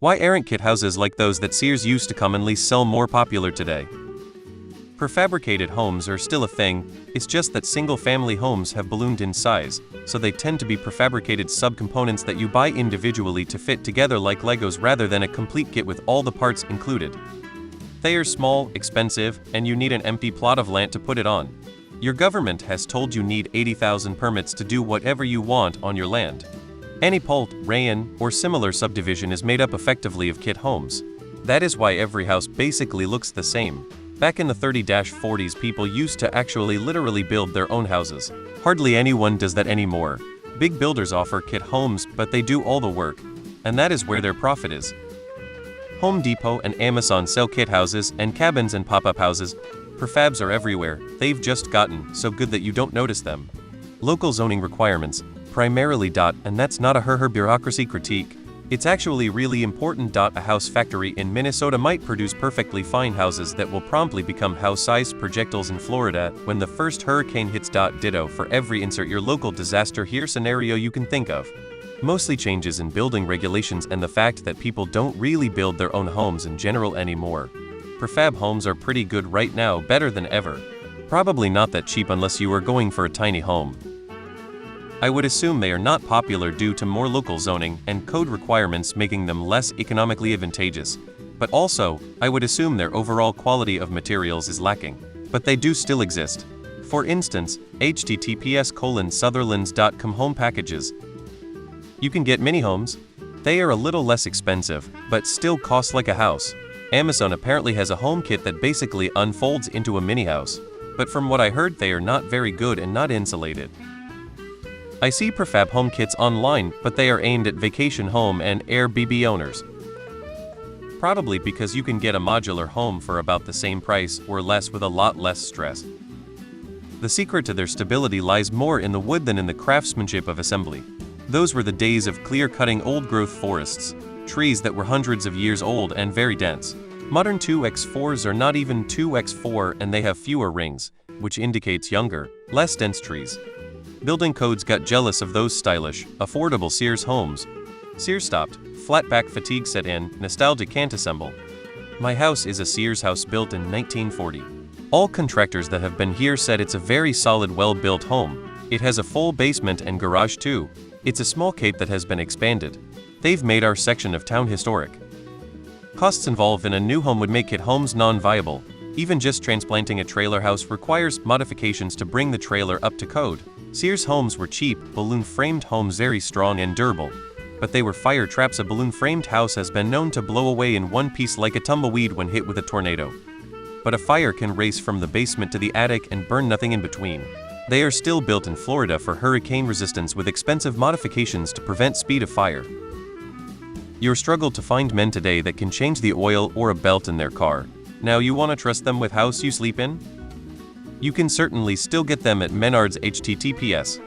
Why aren't kit houses like those that Sears used to commonly sell more popular today? Prefabricated homes are still a thing, it's just that single-family homes have ballooned in size, so they tend to be prefabricated subcomponents that you buy individually to fit together like Legos rather than a complete kit with all the parts included. They are small, expensive, and you need an empty plot of land to put it on. Your government has told you need 80,000 permits to do whatever you want on your land. Any PULT, RAN, or similar subdivision is made up effectively of kit homes. That is why every house basically looks the same. Back in the 30-40s, people used to actually literally build their own houses. Hardly anyone does that anymore. Big builders offer kit homes, but they do all the work. And that is where their profit is. Home Depot and Amazon sell kit houses and cabins and pop-up houses. Prefabs are everywhere, they've just gotten so good that you don't notice them. Local zoning requirements, primarily. And that's not a bureaucracy critique. It's actually really important. A house factory in Minnesota might produce perfectly fine houses that will promptly become house-sized projectiles in Florida when the first hurricane hits. Ditto for every insert your local disaster here scenario you can think of. Mostly changes in building regulations and the fact that people don't really build their own homes in general anymore. Prefab homes are pretty good right now, better than ever. Probably not that cheap unless you are going for a tiny home. I would assume they are not popular due to more local zoning and code requirements making them less economically advantageous. But also, I would assume their overall quality of materials is lacking. But they do still exist. For instance, https://sutherlands.com home packages. You can get mini homes. They are a little less expensive, but still cost like a house. Amazon apparently has a home kit that basically unfolds into a mini house. But from what I heard, they are not very good and not insulated. I see prefab home kits online, but they are aimed at vacation home and Airbnb owners. Probably because you can get a modular home for about the same price or less with a lot less stress. The secret to their stability lies more in the wood than in the craftsmanship of assembly. Those were the days of clear-cutting old-growth forests, trees that were hundreds of years old and very dense. Modern 2x4s are not even 2x4 and they have fewer rings, which indicates younger, less dense trees. Building codes got jealous of those stylish, affordable Sears homes. Sears stopped, flat-back fatigue set in, nostalgia can't assemble. My house is a Sears house built in 1940. All contractors that have been here said it's a very solid, well-built home. It has a full basement and garage too. It's a small cape that has been expanded. They've made our section of town historic. Costs involved in a new home would make kit homes non-viable. Even just transplanting a trailer house requires modifications to bring the trailer up to code. Sears homes were cheap, balloon-framed homes very strong and durable. But they were fire traps. A balloon-framed house has been known to blow away in one piece like a tumbleweed when hit with a tornado. But a fire can race from the basement to the attic and burn nothing in between. They are still built in Florida for hurricane resistance with expensive modifications to prevent speed of fire. You'll struggle to find men today that can change the oil or a belt in their car. Now you want to trust them with house you sleep in? You can certainly still get them at Menards. https